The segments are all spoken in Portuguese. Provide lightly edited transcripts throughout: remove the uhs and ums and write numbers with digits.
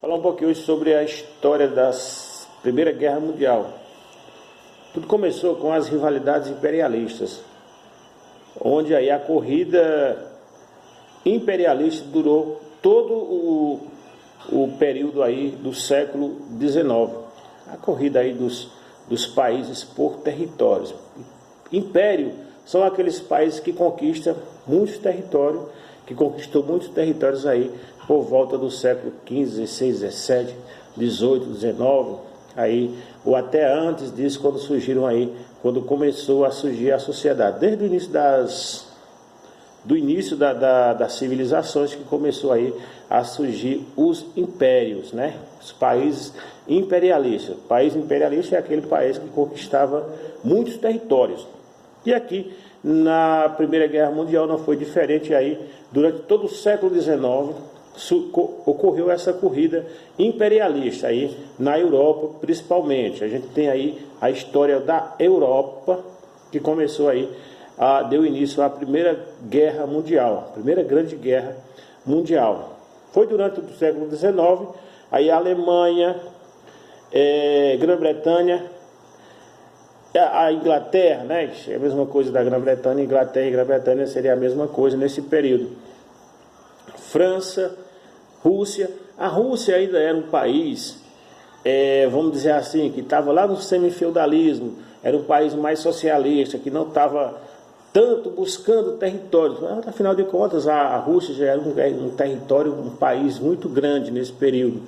Falar um pouquinho hoje sobre a história da Primeira Guerra Mundial. Tudo começou com as rivalidades imperialistas, onde aí a corrida imperialista durou todo o período aí do século XIX. A corrida aí dos países por territórios. Império são aqueles países que conquistam muitos territórios, que conquistou muitos territórios aí por volta do século XV, XVI, XVII, XVIII, XIX, aí, ou até antes disso, quando surgiram aí, quando começou a surgir a sociedade, desde o início das civilizações que começou aí a surgir os impérios, né? Os países imperialistas. O país imperialista é aquele país que conquistava muitos territórios. E aqui, na Primeira Guerra Mundial, não foi diferente aí. Durante todo o século XIX, ocorreu essa corrida imperialista aí na Europa, principalmente. A gente tem aí a história da Europa, que começou aí, deu início à Primeira Guerra Mundial, a Primeira Grande Guerra Mundial. Foi durante o século XIX, aí a Alemanha, Grã-Bretanha, a Inglaterra, né? É a mesma coisa da Grã-Bretanha, Inglaterra e Grã-Bretanha seria a mesma coisa nesse período. França, Rússia. A Rússia ainda era um país, vamos dizer assim, que estava lá no semifeudalismo, era um país mais socialista, que não estava tanto buscando territórios. Afinal de contas, a Rússia já era um território, um país muito grande nesse período.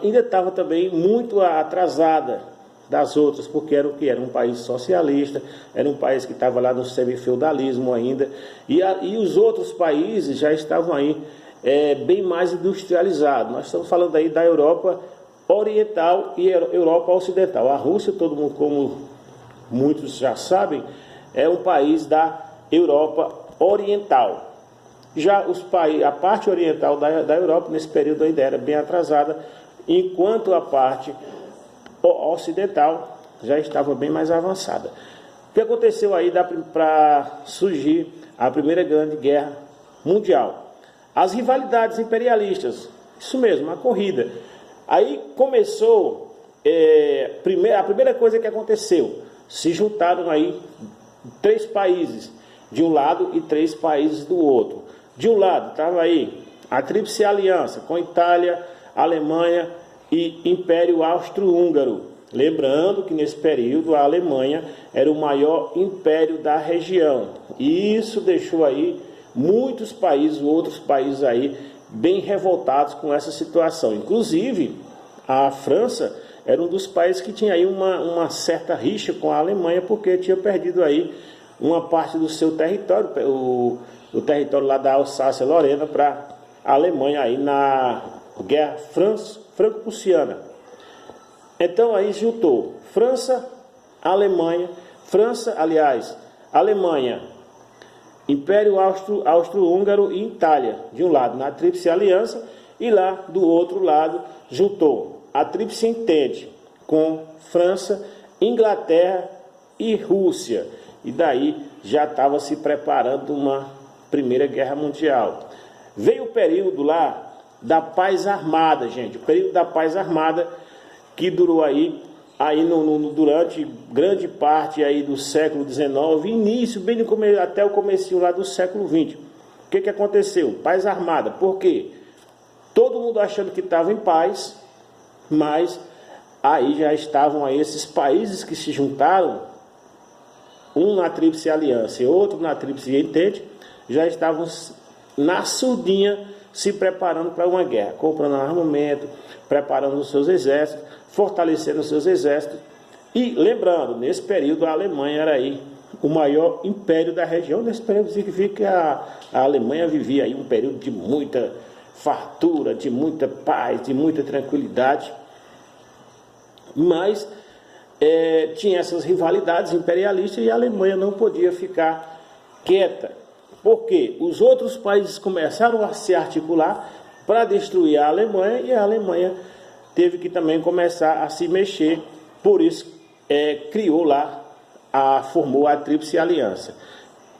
Ainda estava também muito atrasada das outras, porque era o que? Era um país socialista, era um país que estava lá no semifeudalismo ainda, e os outros países já estavam aí bem mais industrializados. Nós estamos falando aí da Europa Oriental e Europa Ocidental. A Rússia, todo mundo, como muitos já sabem, é um país da Europa Oriental. Já a parte oriental da Europa, nesse período ainda era bem atrasada, enquanto a parte ocidental já estava bem mais avançada. O que aconteceu aí para surgir a Primeira Grande Guerra Mundial? As rivalidades imperialistas, isso mesmo, a corrida. Aí começou, a primeira coisa que aconteceu, se juntaram aí 3 países de um lado e 3 países do outro. De um lado estava aí a Tríplice Aliança com Itália, Alemanha e Império Austro-Húngaro. Lembrando que nesse período a Alemanha era o maior império da região. E isso deixou aí muitos países, outros países aí, bem revoltados com essa situação. Inclusive, a França era um dos países que tinha aí uma certa rixa com a Alemanha, porque tinha perdido aí uma parte do seu território, o território lá da Alsácia-Lorena, para a Alemanha aí na Guerra Franco-Prussiana. Então aí juntou Alemanha, Império Austro-Húngaro e Itália, de um lado na Tríplice Aliança, e lá do outro lado juntou a Tríplice Entente com França, Inglaterra e Rússia. E daí já estava se preparando uma Primeira Guerra Mundial. Veio o período lá da Paz Armada, gente, o período da Paz Armada, que durou aí durante grande parte aí do século XIX, início, bem no começo, até o comecinho lá do século XX. O que aconteceu? Paz Armada. Por quê? Todo mundo achando que estava em paz, mas aí já estavam aí esses países que se juntaram, um na Tríplice Aliança e outro na Tríplice Entente, já estavam na surdinha se preparando para uma guerra, comprando armamento, preparando os seus exércitos, fortalecendo os seus exércitos. E lembrando, nesse período a Alemanha era aí o maior império da região. Nesse período significa que a Alemanha vivia aí um período de muita fartura, de muita paz, de muita tranquilidade. Mas tinha essas rivalidades imperialistas e a Alemanha não podia ficar quieta. Porque os outros países começaram a se articular para destruir a Alemanha, e a Alemanha teve que também começar a se mexer. Por isso criou lá, formou a Tríplice Aliança.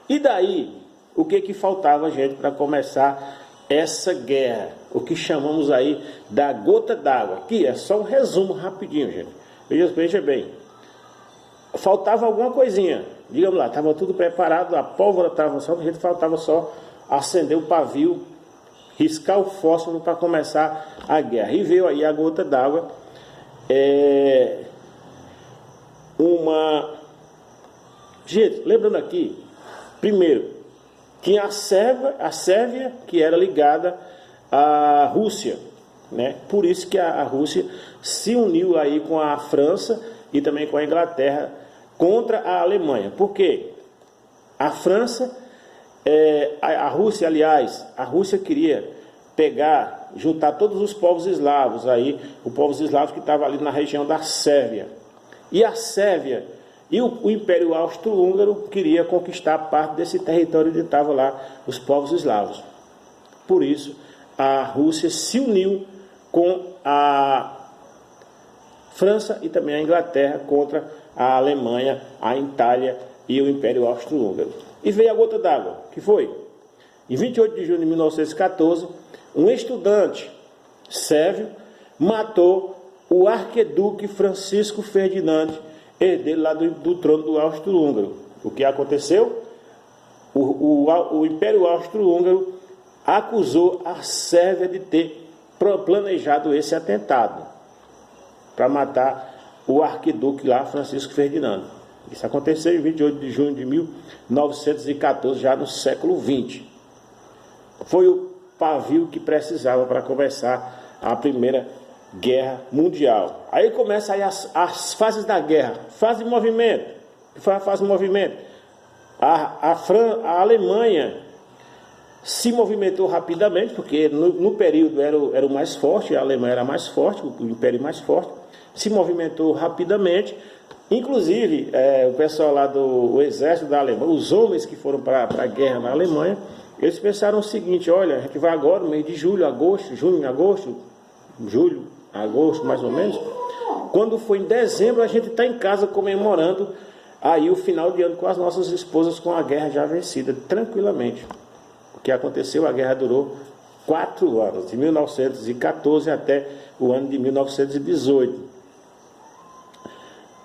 E daí, o que faltava, gente, para começar essa guerra? o que chamamos aí da gota d'água. Aqui é só um resumo rapidinho, gente. Veja bem, faltava alguma coisinha, digamos lá, estava tudo preparado, a pólvora estava só, a gente faltava só acender o pavio, riscar o fósforo para começar a guerra. E veio aí a gota d'água, Gente, lembrando aqui, primeiro, tinha a Sérvia que era ligada à Rússia, né? Por isso que a Rússia se uniu aí com a França e também com a Inglaterra contra a Alemanha. Por quê? A França, a Rússia, aliás, a Rússia queria juntar todos os povos eslavos aí, os povos eslavos que estavam ali na região da Sérvia. E a Sérvia e o Império Austro-Húngaro queria conquistar parte desse território onde estavam lá os povos eslavos. Por isso, a Rússia se uniu com a França e também a Inglaterra contra a Alemanha, a Itália e o Império Austro-Húngaro. E veio a gota d'água, que foi, em 28 de junho de 1914, um estudante sérvio matou o arquiduque Francisco Ferdinand, herdeiro lá do trono do Austro-Húngaro. O que aconteceu? O Império Austro-Húngaro acusou a Sérvia de ter planejado esse atentado para matar o arquiduque lá, Francisco Ferdinand. Isso aconteceu em 28 de junho de 1914, já no século XX. Foi o pavio que precisava para começar a Primeira Guerra Mundial. Aí começa aí as fases da guerra. Fase de movimento. Que foi a fase de movimento? A Alemanha se movimentou rapidamente, porque no período era o mais forte, a Alemanha era mais forte, o Império mais forte, se movimentou rapidamente. Inclusive, o pessoal lá do exército da Alemanha, os homens que foram para a guerra na Alemanha, eles pensaram o seguinte: olha, a gente vai agora no mês de julho, agosto, mais ou menos. Quando foi em dezembro, a gente está em casa comemorando aí o final de ano com as nossas esposas, com a guerra já vencida, tranquilamente. O que aconteceu? A guerra durou 4 anos, de 1914 até o ano de 1918.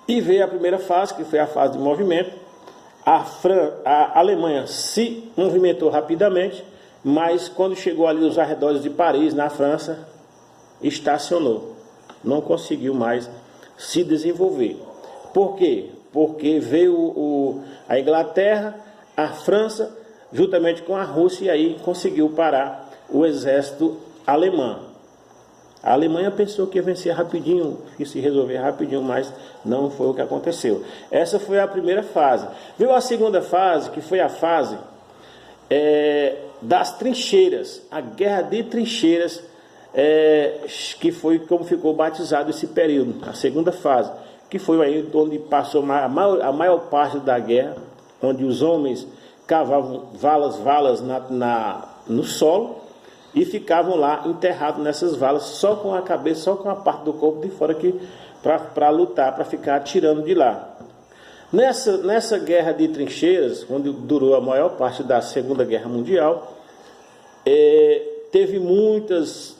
E veio a primeira fase, que foi a fase de movimento. A Alemanha se movimentou rapidamente, mas quando chegou ali nos arredores de Paris, na França, estacionou. Não conseguiu mais se desenvolver. Por quê? Porque veio a Inglaterra, a França, juntamente com a Rússia, e aí conseguiu parar o exército alemão. A Alemanha pensou que ia vencer rapidinho, que se resolver rapidinho, mas não foi o que aconteceu. Essa foi a primeira fase. Veio a segunda fase, que foi a fase das trincheiras, a guerra de trincheiras, que foi como ficou batizado esse período, a segunda fase, que foi aí onde passou a maior parte da guerra, onde os homens cavavam valas no solo, e ficavam lá enterrados nessas valas, só com a cabeça, só com a parte do corpo de fora, para lutar, para ficar atirando de lá. Nessa guerra de trincheiras, onde durou a maior parte da Segunda Guerra Mundial, teve muitos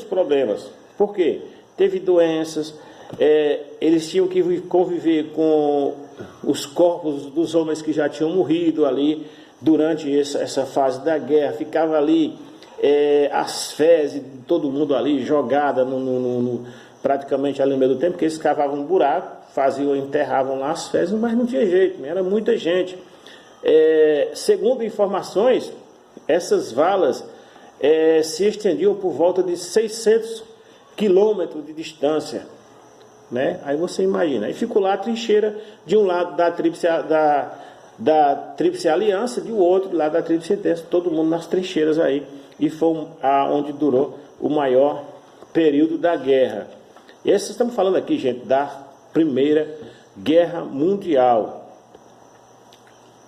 problemas. Por quê? Teve doenças, eles tinham que conviver com os corpos dos homens que já tinham morrido ali durante essa fase da guerra, ficava ali as fezes de todo mundo ali jogada praticamente ali no meio do tempo, porque eles cavavam um buraco, enterravam lá as fezes, mas não tinha jeito, era muita gente. Segundo informações, essas valas se estendiam por volta de 600 quilômetros de distância, né? Aí você imagina, aí ficou lá a trincheira de um lado da Tríplice Aliança, de outro lado da Tríplice Entente, todo mundo nas trincheiras aí, e foi onde durou o maior período da guerra. Estamos falando aqui, gente, da Primeira Guerra Mundial.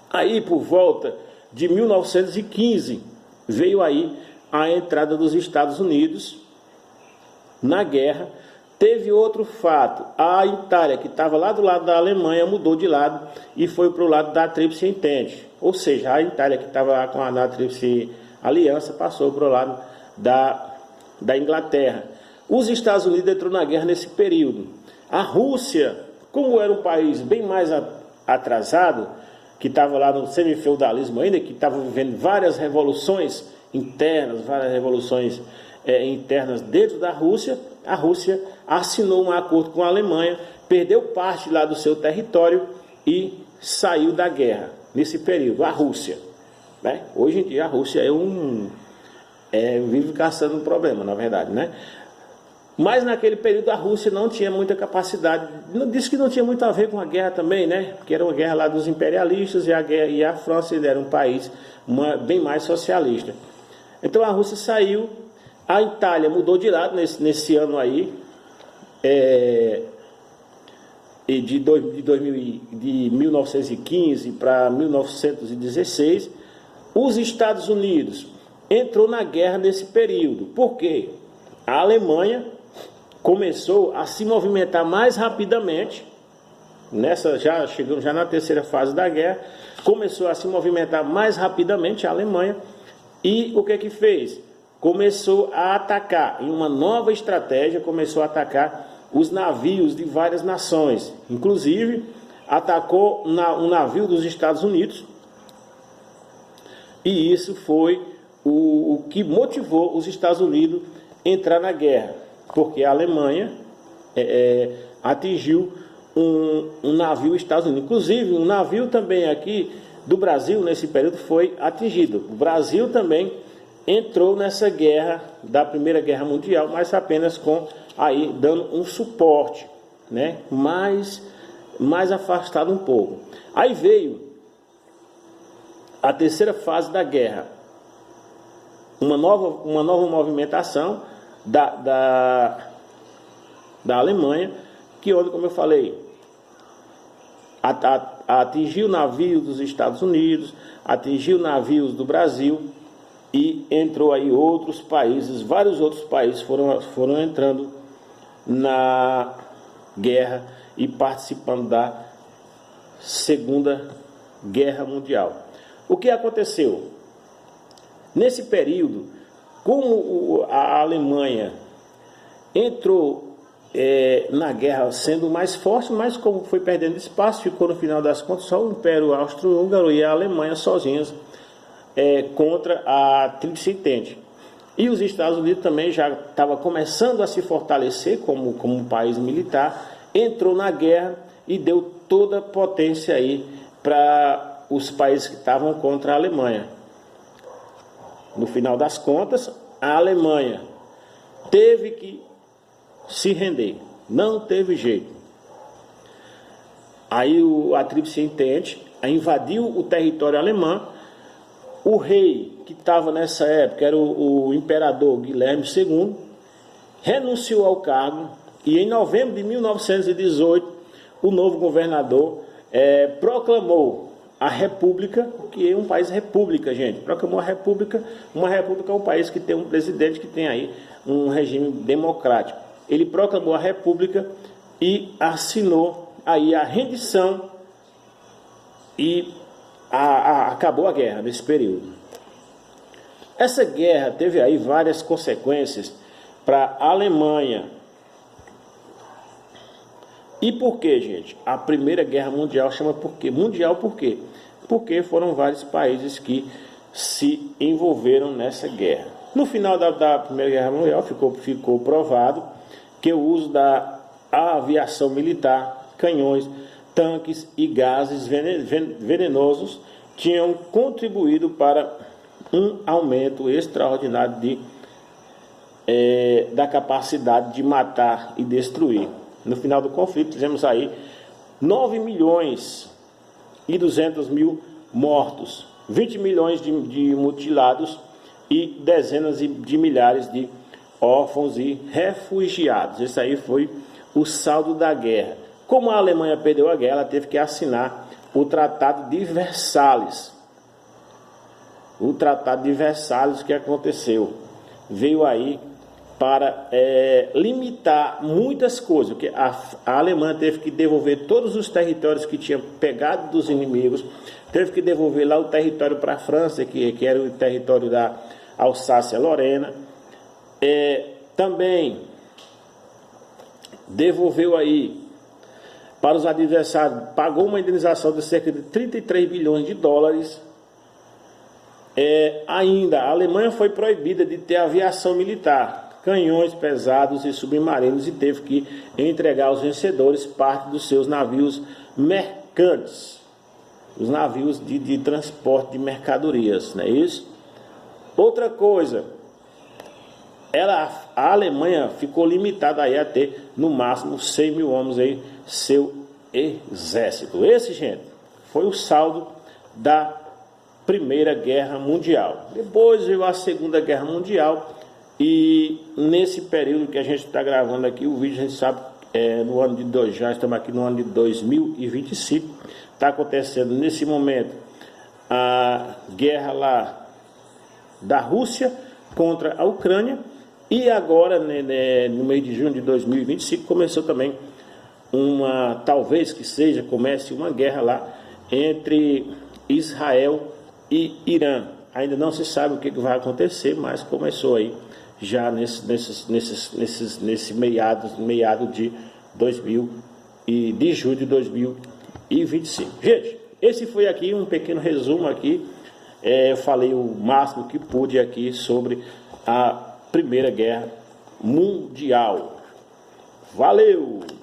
Aí, por volta de 1915, veio aí a entrada dos Estados Unidos na guerra. Teve outro fato: a Itália, que estava lá do lado da Alemanha, mudou de lado e foi para o lado da Tríplice Entente. Ou seja, a Itália, que estava lá com a Tríplice Aliança, passou para o lado da da Inglaterra. Os Estados Unidos entrou na guerra nesse período. A Rússia, como era um país bem mais atrasado, que estava lá no semifeudalismo ainda, que estava vivendo várias revoluções internas, internas dentro da Rússia, a Rússia assinou um acordo com a Alemanha, perdeu parte lá do seu território e saiu da guerra nesse período, a Rússia. Né? Hoje em dia a Rússia vive caçando um problema, na verdade, né? Mas naquele período a Rússia não tinha muita capacidade, disse que não tinha muito a ver com a guerra também, né? Porque era uma guerra lá dos imperialistas e a França era um país bem mais socialista. Então a Rússia saiu, a Itália mudou de lado nesse ano aí, de 1915 para 1916. Os Estados Unidos entrou na guerra nesse período. Por quê? A Alemanha começou a se movimentar mais rapidamente, chegamos na terceira fase da guerra, começou a se movimentar mais rapidamente a Alemanha, e o que fez? Começou a atacar, em uma nova estratégia, começou a atacar os navios de várias nações, inclusive atacou um navio dos Estados Unidos, e isso foi o que motivou os Estados Unidos a entrar na guerra, porque a Alemanha atingiu um navio Estados Unidos. Inclusive, um navio também aqui do Brasil, nesse período, foi atingido. O Brasil também entrou nessa guerra da Primeira Guerra Mundial, mas apenas dando um suporte, né? mais afastado um pouco. Aí veio a terceira fase da guerra, uma nova movimentação da Alemanha, que onde, como eu falei, atingiu navios dos Estados Unidos, atingiu navios do Brasil, e entrou aí outros países, vários outros países foram entrando na guerra e participando da Segunda Guerra Mundial. O que aconteceu? Nesse período, como a Alemanha entrou na guerra sendo mais forte, mas como foi perdendo espaço, ficou no final das contas só o Império Austro-Húngaro e a Alemanha sozinhas contra a Tríplice Entente. E os Estados Unidos também já estava começando a se fortalecer como um país militar, entrou na guerra e deu toda a potência aí para os países que estavam contra a Alemanha. No final das contas, a Alemanha teve que se render, não teve jeito. Aí a Tríplice Entente invadiu o território alemão. O rei que estava nessa época era o imperador Guilherme II, renunciou ao cargo, e em novembro de 1918 o novo governador proclamou a república, que é um país república, gente, proclamou a república. Uma república é um país que tem um presidente que tem aí um regime democrático. Ele proclamou a república e assinou aí a rendição, e acabou a guerra nesse período. Essa guerra teve aí várias consequências para a Alemanha. E por que, gente? A Primeira Guerra Mundial chama mundial por quê? Porque foram vários países que se envolveram nessa guerra. No final da Primeira Guerra Mundial ficou provado que o uso da aviação militar, canhões, tanques e gases venenosos tinham contribuído para um aumento extraordinário da capacidade de matar e destruir. No final do conflito, tivemos aí 9.200.000 mortos, 20 milhões de mutilados e dezenas de milhares de órfãos e refugiados. Esse aí foi o saldo da guerra. Como a Alemanha perdeu a guerra, ela teve que assinar o Tratado de Versalhes. O Tratado de Versalhes, que aconteceu, veio aí para limitar muitas coisas, porque a Alemanha teve que devolver todos os territórios que tinha pegado dos inimigos, teve que devolver lá o território para a França, que era o território da Alsácia-Lorena, Também devolveu aí para os adversários, pagou uma indenização de cerca de 33 bilhões de dólares. Ainda, a Alemanha foi proibida de ter aviação militar, canhões pesados e submarinos, e teve que entregar aos vencedores parte dos seus navios mercantes, os navios de transporte de mercadorias, não é isso? Outra coisa, a Alemanha ficou limitada aí a ter no máximo 100 mil homens aí, seu exército. Esse, gente, foi o saldo da Primeira Guerra Mundial. Depois veio a Segunda Guerra Mundial, e nesse período que a gente está gravando aqui, o vídeo, a gente sabe, no ano de já estamos aqui no ano de 2025, está acontecendo nesse momento a guerra lá da Rússia contra a Ucrânia, e agora, no mês de junho de 2025, começou também comece uma guerra lá entre Israel e Irã. Ainda não se sabe o que vai acontecer, mas começou aí já nesse meado de junho de 2025. Gente, esse foi aqui um pequeno resumo aqui. Eu falei o máximo que pude aqui sobre a Primeira Guerra Mundial. Valeu!